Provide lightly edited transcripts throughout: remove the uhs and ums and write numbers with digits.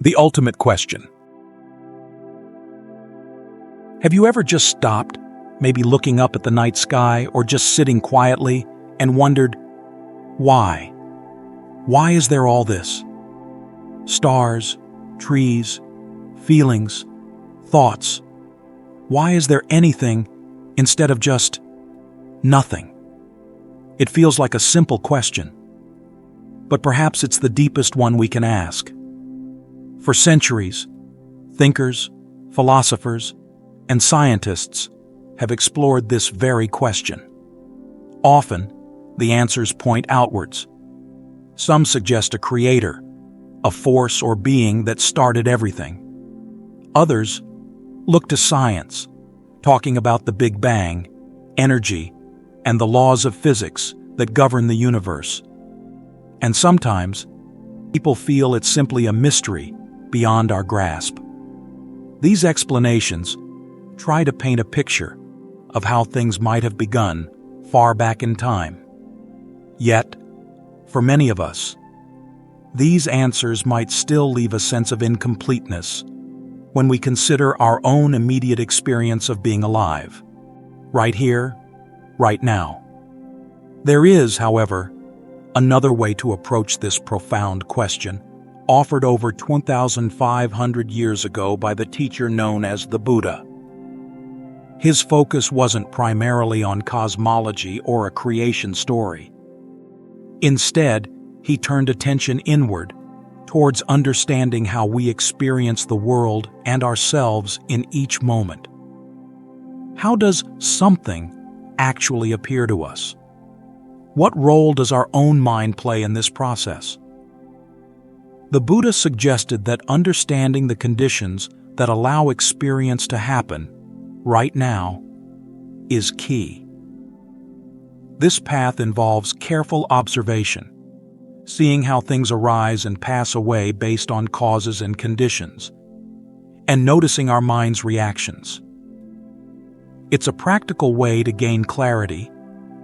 The ultimate question. Have you ever just stopped, maybe looking up at the night sky or just sitting quietly, and wondered, why? Why is there all this? Stars, trees, feelings, thoughts. Why is there anything instead of just nothing? It feels like a simple question, but perhaps it's the deepest one we can ask. For centuries, thinkers, philosophers, and scientists have explored this very question. Often, the answers point outwards. Some suggest a creator, a force or being that started everything. Others look to science, talking about the Big Bang, energy, and the laws of physics that govern the universe. And sometimes, people feel it's simply a mystery beyond our grasp. These explanations try to paint a picture of how things might have begun far back in time. Yet, for many of us, these answers might still leave a sense of incompleteness when we consider our own immediate experience of being alive, right here, right now. There is, however, another way to approach this profound question, offered over 2,500 years ago by the teacher known as the Buddha. His focus wasn't primarily on cosmology or a creation story. Instead, he turned attention inward, towards understanding how we experience the world and ourselves in each moment. How does something actually appear to us? What role does our own mind play in this process? The Buddha suggested that understanding the conditions that allow experience to happen right now is key. This path involves careful observation, seeing how things arise and pass away based on causes and conditions, and noticing our mind's reactions. It's a practical way to gain clarity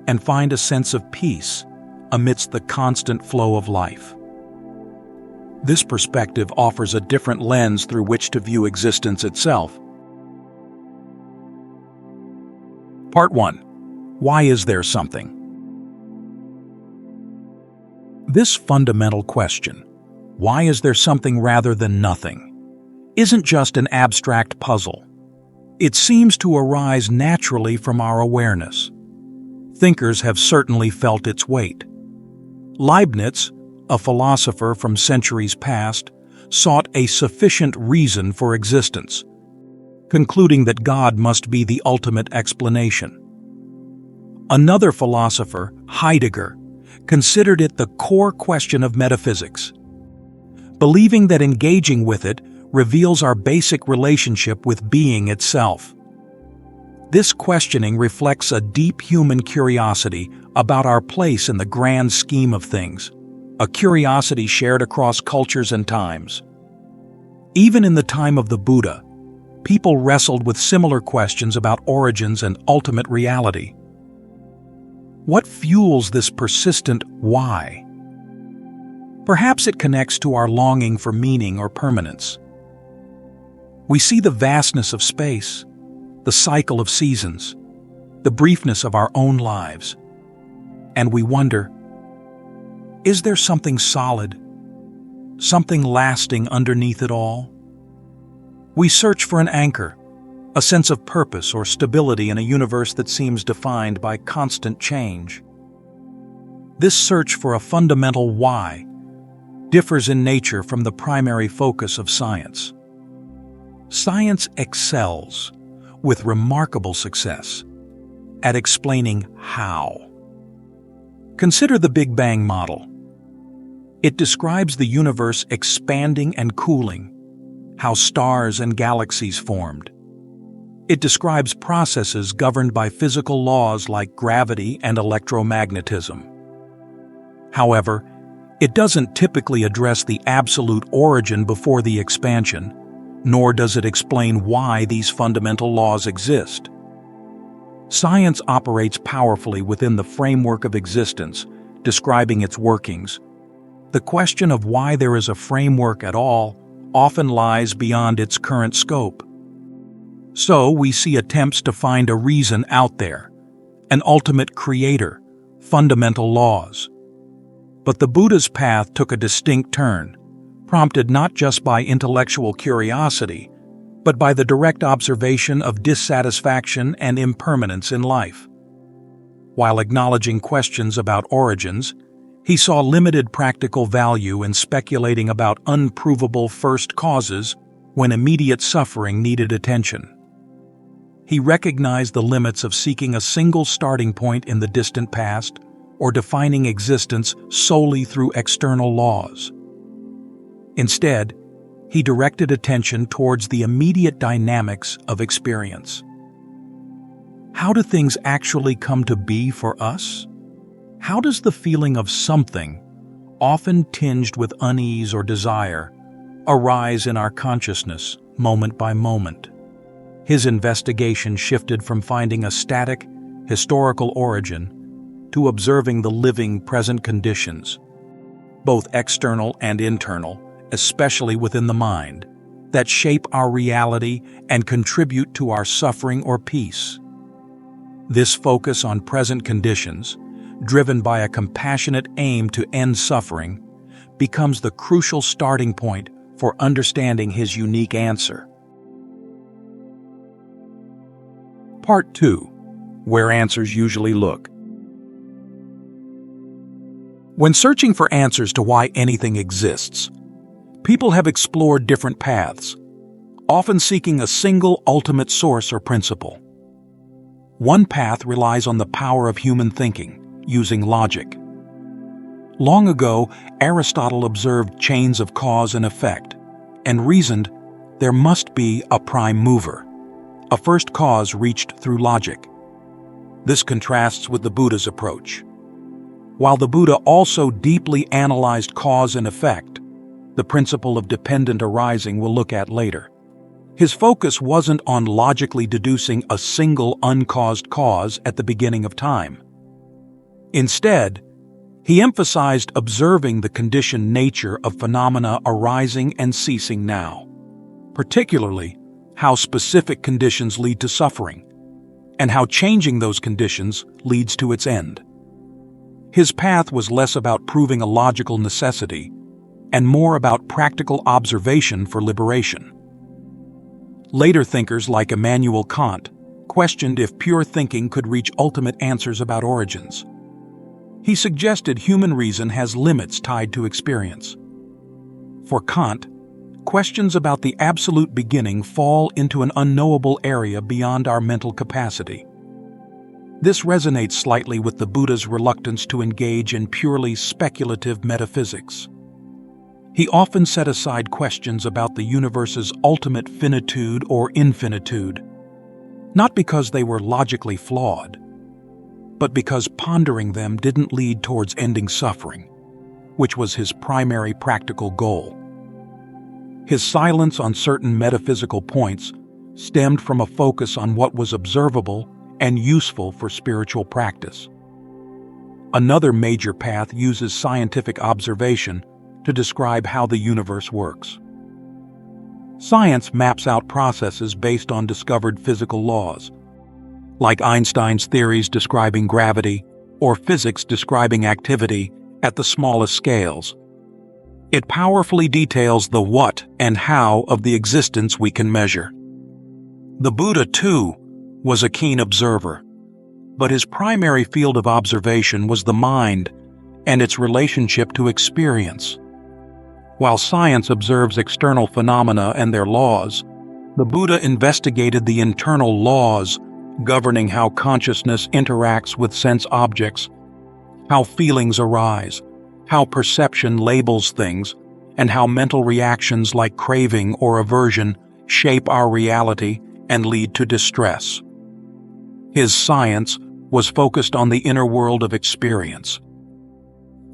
and find a sense of peace amidst the constant flow of life. This perspective offers a different lens through which to view existence itself. Part 1. Why is there something? This fundamental question, why is there something rather than nothing, isn't just an abstract puzzle. It seems to arise naturally from our awareness. Thinkers have certainly felt its weight. Leibniz, a philosopher from centuries past, sought a sufficient reason for existence, concluding that God must be the ultimate explanation. Another philosopher, Heidegger, considered it the core question of metaphysics, believing that engaging with it reveals our basic relationship with being itself. This questioning reflects a deep human curiosity about our place in the grand scheme of things, a curiosity shared across cultures and times. Even in the time of the Buddha, people wrestled with similar questions about origins and ultimate reality. What fuels this persistent why? Perhaps it connects to our longing for meaning or permanence. We see the vastness of space, the cycle of seasons, the briefness of our own lives, and we wonder, is there something solid, something lasting underneath it all? We search for an anchor, a sense of purpose or stability in a universe that seems defined by constant change. This search for a fundamental why differs in nature from the primary focus of science. Science excels, with remarkable success, at explaining how. Consider the Big Bang model. It describes the universe expanding and cooling, how stars and galaxies formed. It describes processes governed by physical laws like gravity and electromagnetism. However, it doesn't typically address the absolute origin before the expansion, nor does it explain why these fundamental laws exist. Science operates powerfully within the framework of existence, describing its workings. The question of why there is a framework at all often lies beyond its current scope. So we see attempts to find a reason out there, an ultimate creator, fundamental laws. But the Buddha's path took a distinct turn, prompted not just by intellectual curiosity, but by the direct observation of dissatisfaction and impermanence in life. While acknowledging questions about origins, he saw limited practical value in speculating about unprovable first causes when immediate suffering needed attention. He recognized the limits of seeking a single starting point in the distant past or defining existence solely through external laws. Instead, he directed attention towards the immediate dynamics of experience. How do things actually come to be for us? How does the feeling of something, often tinged with unease or desire, arise in our consciousness moment by moment? His investigation shifted from finding a static, historical origin to observing the living present conditions, both external and internal, especially within the mind, that shape our reality and contribute to our suffering or peace. This focus on present conditions, driven by a compassionate aim to end suffering, becomes the crucial starting point for understanding his unique answer. Part 2. Where answers usually look. When searching for answers to why anything exists, people have explored different paths, often seeking a single ultimate source or principle. One path relies on the power of human thinking, using logic. Long ago, Aristotle observed chains of cause and effect, and reasoned there must be a prime mover, a first cause reached through logic. This contrasts with the Buddha's approach. While the Buddha also deeply analyzed cause and effect, the principle of dependent arising we'll look at later, his focus wasn't on logically deducing a single uncaused cause at the beginning of time. Instead, he emphasized observing the conditioned nature of phenomena arising and ceasing now, particularly how specific conditions lead to suffering, and how changing those conditions leads to its end. His path was less about proving a logical necessity and more about practical observation for liberation. Later thinkers like Immanuel Kant questioned if pure thinking could reach ultimate answers about origins. He suggested human reason has limits tied to experience. For Kant, questions about the absolute beginning fall into an unknowable area beyond our mental capacity. This resonates slightly with the Buddha's reluctance to engage in purely speculative metaphysics. He often set aside questions about the universe's ultimate finitude or infinitude, not because they were logically flawed, but because pondering them didn't lead towards ending suffering, which was his primary practical goal. His silence on certain metaphysical points stemmed from a focus on what was observable and useful for spiritual practice. Another major path uses scientific observation to describe how the universe works. Science maps out processes based on discovered physical laws, like Einstein's theories describing gravity or physics describing activity at the smallest scales. It powerfully details the what and how of the existence we can measure. The Buddha, too, was a keen observer, but his primary field of observation was the mind and its relationship to experience. While science observes external phenomena and their laws, the Buddha investigated the internal laws governing how consciousness interacts with sense objects, how feelings arise, how perception labels things, and how mental reactions like craving or aversion shape our reality and lead to distress. His science was focused on the inner world of experience.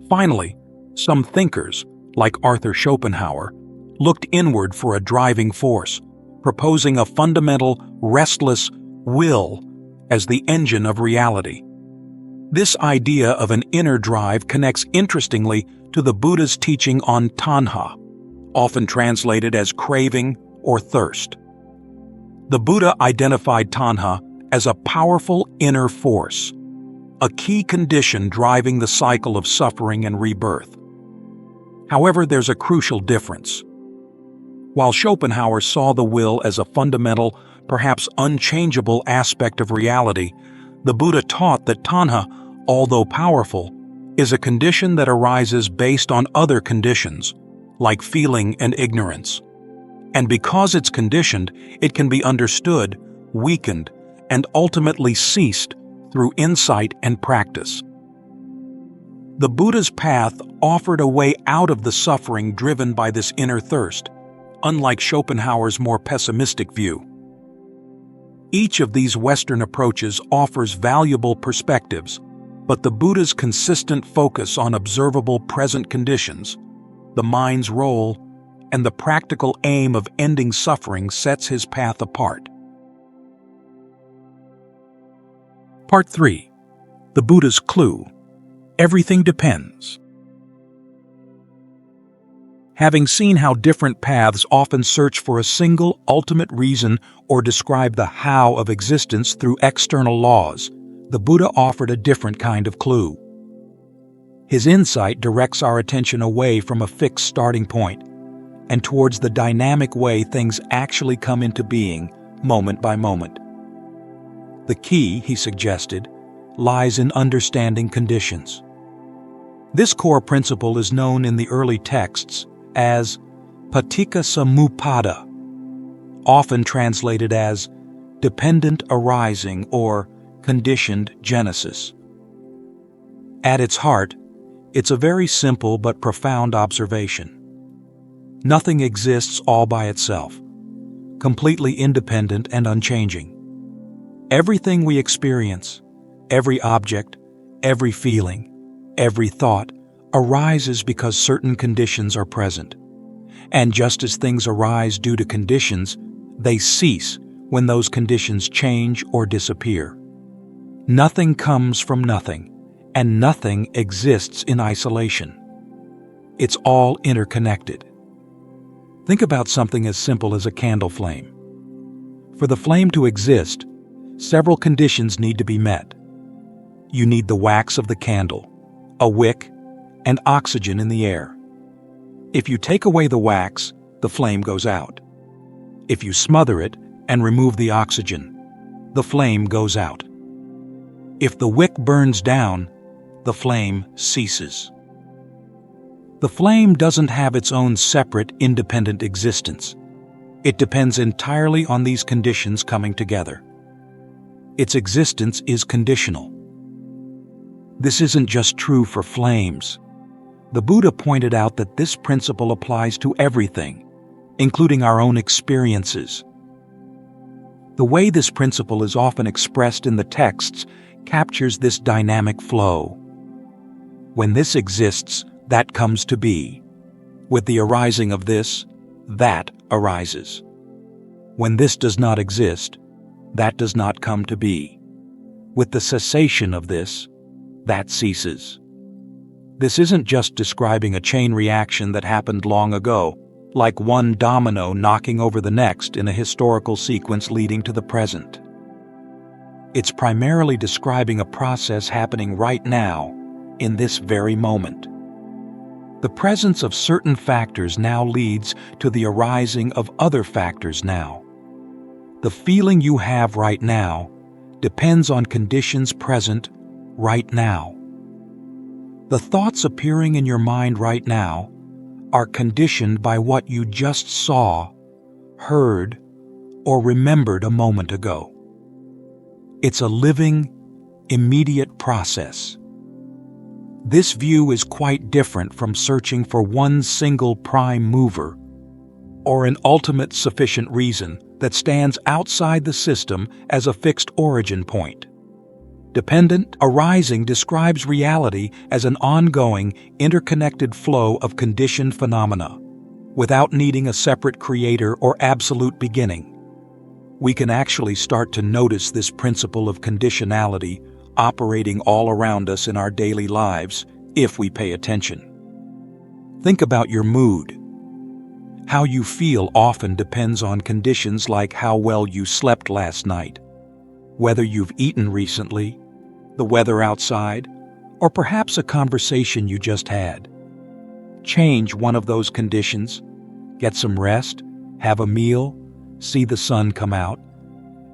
Finally, some thinkers, like Arthur Schopenhauer, looked inward for a driving force, proposing a fundamental, restless will as the engine of reality. This idea of an inner drive connects interestingly to the Buddha's teaching on tanha, often translated as craving or thirst. The Buddha identified tanha as a powerful inner force, a key condition driving the cycle of suffering and rebirth. However, there's a crucial difference. While Schopenhauer saw the will as a fundamental, perhaps unchangeable aspect of reality, the Buddha taught that tanha, although powerful, is a condition that arises based on other conditions, like feeling and ignorance. And because it's conditioned, it can be understood, weakened, and ultimately ceased through insight and practice. The Buddha's path offered a way out of the suffering driven by this inner thirst, unlike Schopenhauer's more pessimistic view. Each of these Western approaches offers valuable perspectives, but the Buddha's consistent focus on observable present conditions, the mind's role, and the practical aim of ending suffering sets his path apart. Part 3. The Buddha's Clue. Everything depends. Having seen how different paths often search for a single ultimate reason or describe the how of existence through external laws, the Buddha offered a different kind of clue. His insight directs our attention away from a fixed starting point and towards the dynamic way things actually come into being, moment by moment. The key, he suggested, lies in understanding conditions. This core principle is known in the early texts as Paticcasamuppāda, often translated as dependent arising or conditioned genesis. At its heart, it's a very simple but profound observation. Nothing exists all by itself, completely independent and unchanging. Everything we experience, every object, every feeling, every thought, arises because certain conditions are present. And just as things arise due to conditions, they cease when those conditions change or disappear. Nothing comes from nothing, and nothing exists in isolation. It's all interconnected. Think about something as simple as a candle flame. For the flame to exist, several conditions need to be met. You need the wax of the candle, a wick, and oxygen in the air. If you take away the wax, the flame goes out. If you smother it and remove the oxygen, the flame goes out. If the wick burns down, the flame ceases. The flame doesn't have its own separate, independent existence. It depends entirely on these conditions coming together. Its existence is conditional. This isn't just true for flames. The Buddha pointed out that this principle applies to everything, including our own experiences. The way this principle is often expressed in the texts captures this dynamic flow. When this exists, that comes to be. With the arising of this, that arises. When this does not exist, that does not come to be. With the cessation of this, that ceases. This isn't just describing a chain reaction that happened long ago, like one domino knocking over the next in a historical sequence leading to the present. It's primarily describing a process happening right now, in this very moment. The presence of certain factors now leads to the arising of other factors now. The feeling you have right now depends on conditions present right now. The thoughts appearing in your mind right now are conditioned by what you just saw, heard, or remembered a moment ago. It's a living, immediate process. This view is quite different from searching for one single prime mover or an ultimate sufficient reason that stands outside the system as a fixed origin point. Dependent arising describes reality as an ongoing, interconnected flow of conditioned phenomena, without needing a separate creator or absolute beginning. We can actually start to notice this principle of conditionality operating all around us in our daily lives if we pay attention. Think about your mood. How you feel often depends on conditions like how well you slept last night, whether you've eaten recently, the weather outside, or perhaps a conversation you just had. Change one of those conditions, get some rest, have a meal, see the sun come out,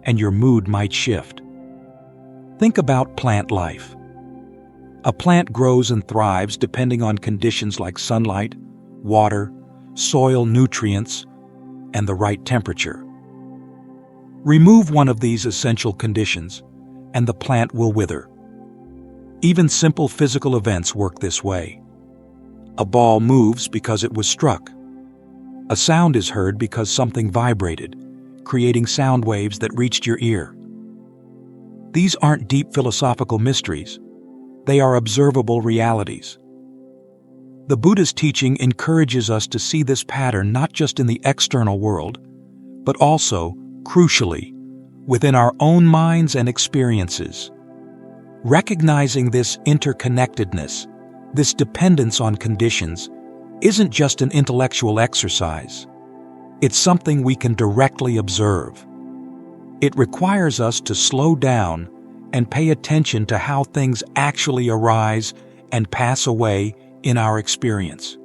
and your mood might shift. Think about plant life. A plant grows and thrives depending on conditions like sunlight, water, soil nutrients, and the right temperature. Remove one of these essential conditions, and the plant will wither. Even simple physical events work this way. A ball moves because it was struck. A sound is heard because something vibrated, creating sound waves that reached your ear. These aren't deep philosophical mysteries. They are observable realities. The Buddhist teaching encourages us to see this pattern not just in the external world, but also, crucially, within our own minds and experiences. Recognizing this interconnectedness, this dependence on conditions, isn't just an intellectual exercise. It's something we can directly observe. It requires us to slow down and pay attention to how things actually arise and pass away in our experience.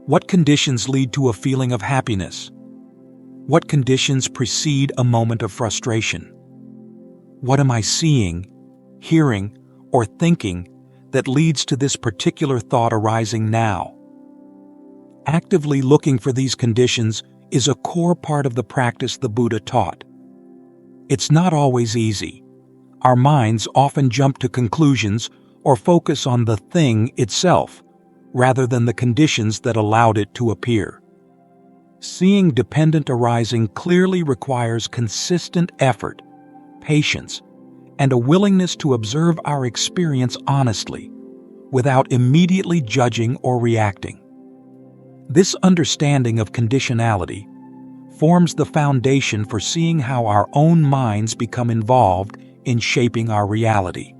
What conditions lead to a feeling of happiness? What conditions precede a moment of frustration? What am I seeing, hearing, or thinking that leads to this particular thought arising now? Actively looking for these conditions is a core part of the practice the Buddha taught. It's not always easy. Our minds often jump to conclusions or focus on the thing itself, rather than the conditions that allowed it to appear. Seeing dependent arising clearly requires consistent effort, patience, and a willingness to observe our experience honestly, without immediately judging or reacting. This understanding of conditionality forms the foundation for seeing how our own minds become involved in shaping our reality.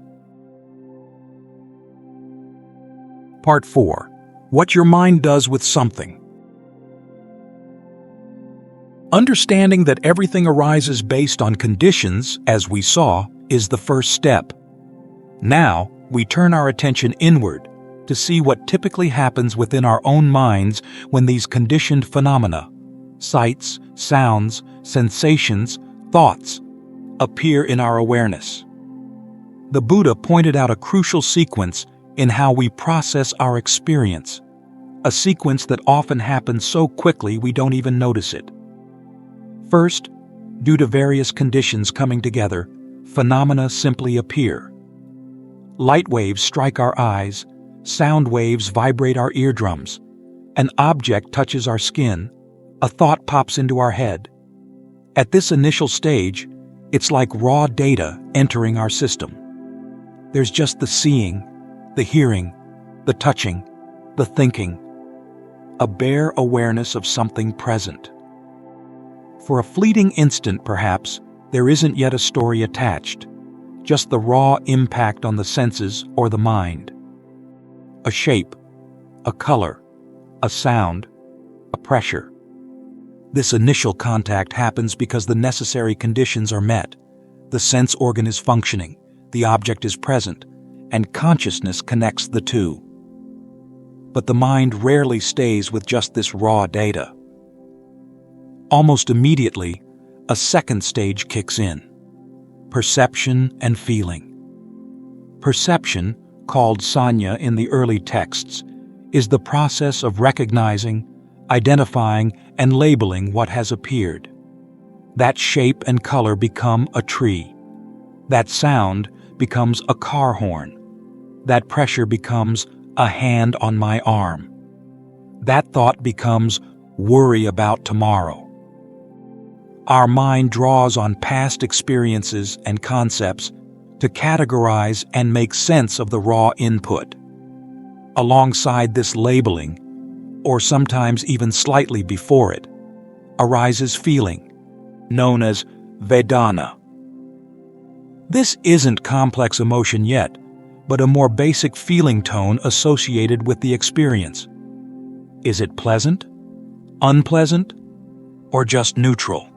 Part 4. What your mind does with something. Understanding that everything arises based on conditions, as we saw, is the first step. Now, we turn our attention inward to see what typically happens within our own minds when these conditioned phenomena, sights, sounds, sensations, thoughts, appear in our awareness. The Buddha pointed out a crucial sequence in how we process our experience, a sequence that often happens so quickly we don't even notice it. First, due to various conditions coming together, phenomena simply appear. Light waves strike our eyes, sound waves vibrate our eardrums, an object touches our skin, a thought pops into our head. At this initial stage, it's like raw data entering our system. There's just the seeing, the hearing, the touching, the thinking, a bare awareness of something present. For a fleeting instant, perhaps, there isn't yet a story attached, just the raw impact on the senses or the mind. A shape, a color, a sound, a pressure. This initial contact happens because the necessary conditions are met. The sense organ is functioning, the object is present, and consciousness connects the two. But the mind rarely stays with just this raw data. Almost immediately, a second stage kicks in: perception and feeling. Perception, called saññā in the early texts, is the process of recognizing, identifying, and labeling what has appeared. That shape and color become a tree. That sound becomes a car horn. That pressure becomes a hand on my arm. That thought becomes worry about tomorrow. Our mind draws on past experiences and concepts to categorize and make sense of the raw input. Alongside this labeling, or sometimes even slightly before it, arises feeling, known as vedanā. This isn't complex emotion yet, but a more basic feeling tone associated with the experience. Is it pleasant? unpleasant, or just neutral?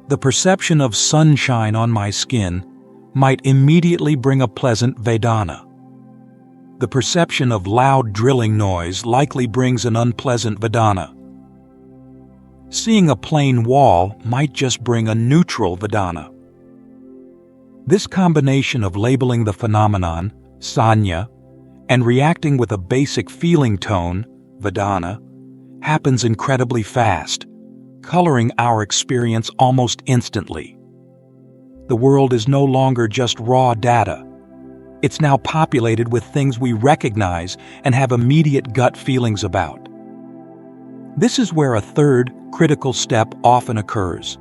The perception of sunshine on my skin might immediately bring a pleasant vedanā. The perception of loud drilling noise likely brings an unpleasant vedanā. Seeing a plain wall might just bring a neutral vedanā. This combination of labeling the phenomenon, saññā, and reacting with a basic feeling tone, vedanā, happens incredibly fast, coloring our experience almost instantly. The world is no longer just raw data. It's now populated with things we recognize and have immediate gut feelings about. This is where a third, critical step often occurs,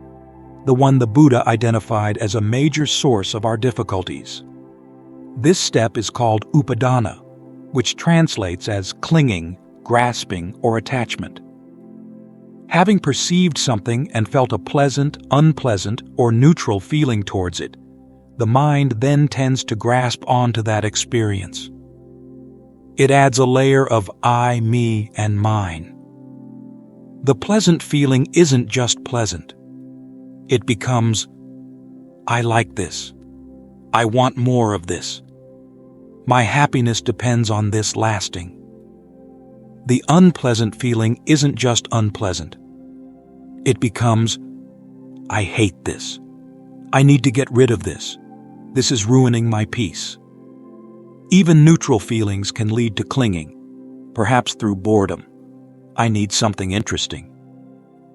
the one the Buddha identified as a major source of our difficulties. This step is called upādāna, which translates as clinging, grasping, or attachment. Having perceived something and felt a pleasant, unpleasant, or neutral feeling towards it, the mind then tends to grasp onto that experience. It adds a layer of I, me, and mine. The pleasant feeling isn't just pleasant. It becomes, I like this. I want more of this. My happiness depends on this lasting. The unpleasant feeling isn't just unpleasant. It becomes, I hate this. I need to get rid of this. This is ruining my peace. Even neutral feelings can lead to clinging, perhaps through boredom. I need something interesting.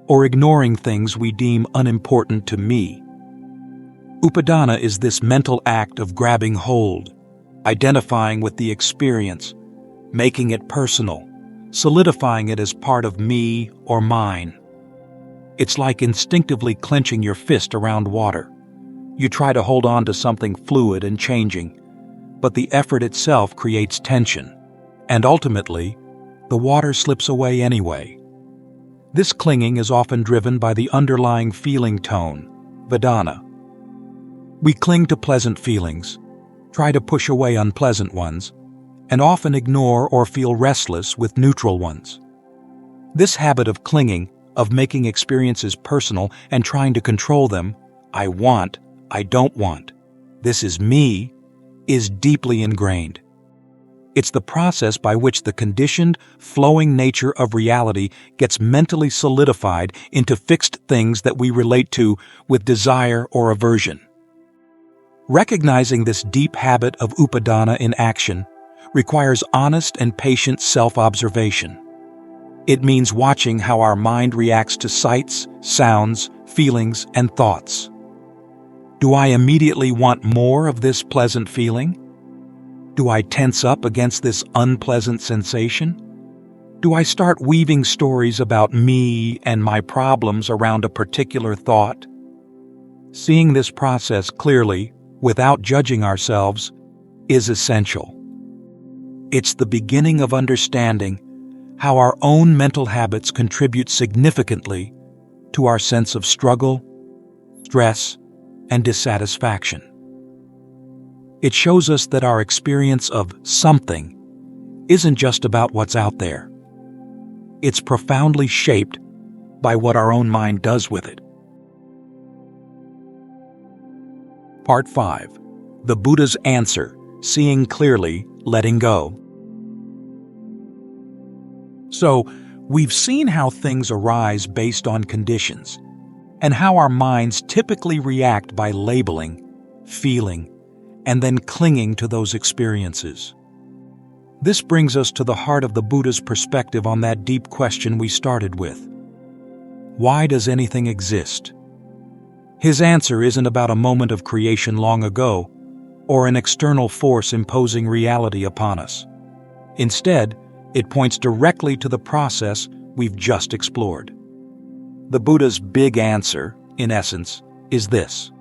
Or ignoring things we deem unimportant to me. Upādāna is this mental act of grabbing hold, identifying with the experience, making it personal, solidifying it as part of me or mine. It's like instinctively clenching your fist around water. You try to hold on to something fluid and changing, but the effort itself creates tension, and ultimately, the water slips away anyway. This clinging is often driven by the underlying feeling tone, vedanā. We cling to pleasant feelings, try to push away unpleasant ones, and often ignore or feel restless with neutral ones. This habit of clinging, of making experiences personal and trying to control them, I want, I don't want, this is me, is deeply ingrained. It's the process by which the conditioned, flowing nature of reality gets mentally solidified into fixed things that we relate to with desire or aversion. Recognizing this deep habit of upādāna in action requires honest and patient self-observation. It means watching how our mind reacts to sights, sounds, feelings, and thoughts. Do I immediately want more of this pleasant feeling? Do I tense up against this unpleasant sensation? Do I start weaving stories about me and my problems around a particular thought? Seeing this process clearly, without judging ourselves, is essential. It's the beginning of understanding how our own mental habits contribute significantly to our sense of struggle, stress, and dissatisfaction. It shows us that our experience of something isn't just about what's out there. It's profoundly shaped by what our own mind does with it. Part 5. The Buddha's Answer, Seeing Clearly, Letting Go. So, we've seen how things arise based on conditions, and how our minds typically react by labeling, feeling, and then clinging to those experiences. This brings us to the heart of the Buddha's perspective on that deep question we started with. Why does anything exist? His answer isn't about a moment of creation long ago, or an external force imposing reality upon us. Instead, it points directly to the process we've just explored. The Buddha's big answer, in essence, is this.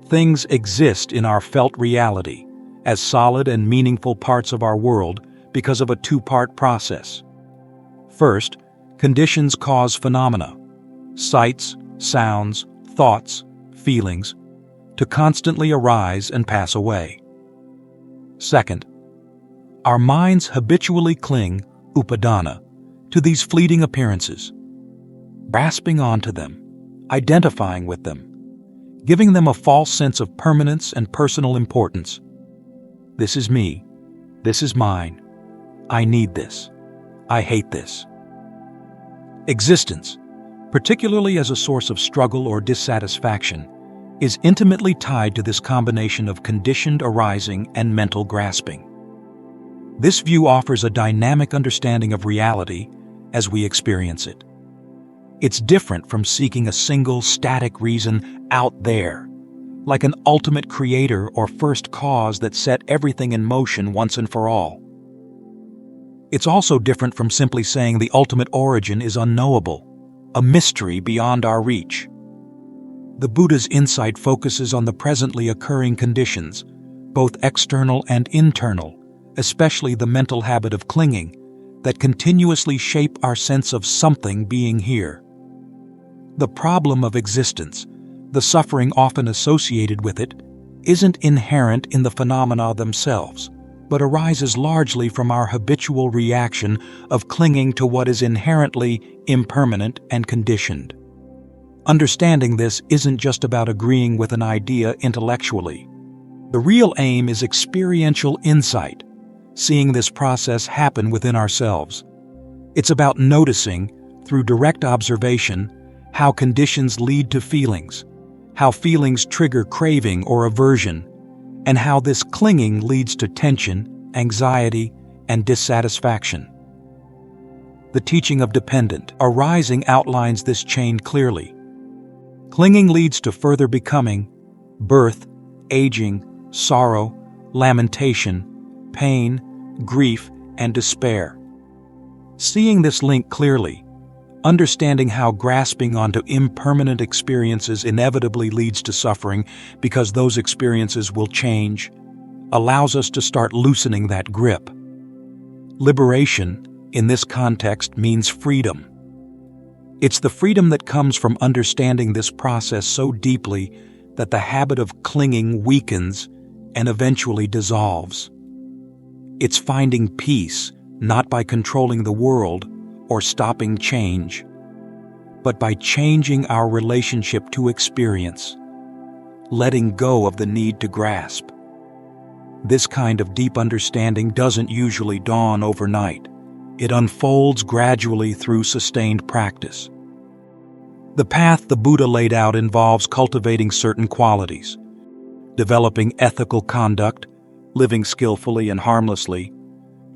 Things exist in our felt reality as solid and meaningful parts of our world because of a two-part process. First, conditions cause phenomena, sights, sounds, thoughts, feelings, to constantly arise and pass away. Second, our minds habitually cling, upādāna, to these fleeting appearances, grasping onto them, identifying with them, giving them a false sense of permanence and personal importance. This is me. This is mine. I need this. I hate this. Existence, particularly as a source of struggle or dissatisfaction, is intimately tied to this combination of conditioned arising and mental grasping. This view offers a dynamic understanding of reality as we experience it. It's different from seeking a single static reason out there, like an ultimate creator or first cause that set everything in motion once and for all. It's also different from simply saying the ultimate origin is unknowable, a mystery beyond our reach. The Buddha's insight focuses on the presently occurring conditions, both external and internal, especially the mental habit of clinging, that continuously shape our sense of something being here. The problem of existence, the suffering often associated with it, isn't inherent in the phenomena themselves, but arises largely from our habitual reaction of clinging to what is inherently impermanent and conditioned. Understanding this isn't just about agreeing with an idea intellectually. The real aim is experiential insight, seeing this process happen within ourselves. It's about noticing, through direct observation, how conditions lead to feelings, how feelings trigger craving or aversion, and how this clinging leads to tension, anxiety, and dissatisfaction. The teaching of dependent arising outlines this chain clearly. Clinging leads to further becoming, birth, aging, sorrow, lamentation, pain, grief, and despair. Seeing this link clearly, understanding how grasping onto impermanent experiences inevitably leads to suffering because those experiences will change, allows us to start loosening that grip. Liberation, in this context, means freedom. It's the freedom that comes from understanding this process so deeply that the habit of clinging weakens and eventually dissolves. It's finding peace, not by controlling the world or stopping change, but by changing our relationship to experience, letting go of the need to grasp. This kind of deep understanding doesn't usually dawn overnight. It unfolds gradually through sustained practice. The path the Buddha laid out involves cultivating certain qualities, developing ethical conduct, living skillfully and harmlessly,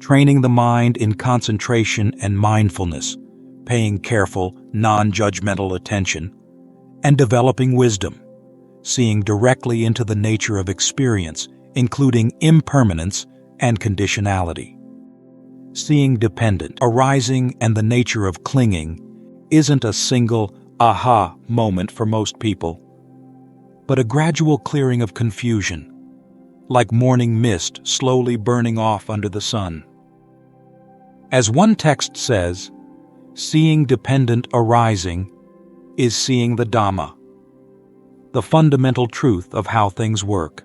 training the mind in concentration and mindfulness, paying careful, non-judgmental attention, and developing wisdom, seeing directly into the nature of experience, including impermanence and conditionality. Seeing dependent arising and the nature of clinging isn't a single aha moment for most people, but a gradual clearing of confusion, like morning mist slowly burning off under the sun. As one text says, seeing dependent arising is seeing the Dhamma, the fundamental truth of how things work.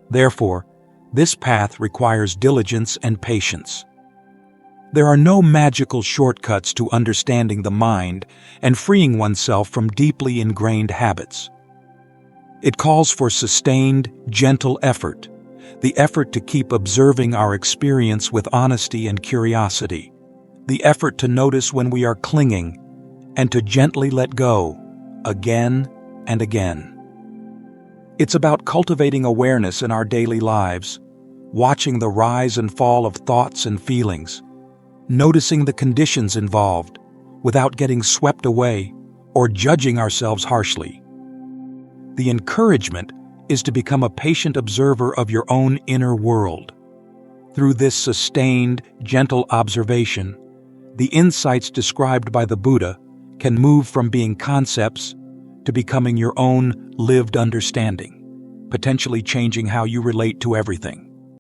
Therefore, this path requires diligence and patience. There are no magical shortcuts to understanding the mind and freeing oneself from deeply ingrained habits. It calls for sustained, gentle effort, the effort to keep observing our experience with honesty and curiosity, the effort to notice when we are clinging and to gently let go, again and again. It's about cultivating awareness in our daily lives, watching the rise and fall of thoughts and feelings, noticing the conditions involved without getting swept away or judging ourselves harshly. The encouragement is to become a patient observer of your own inner world. Through this sustained, gentle observation, the insights described by the Buddha can move from being concepts to becoming your own lived understanding, potentially changing how you relate to everything.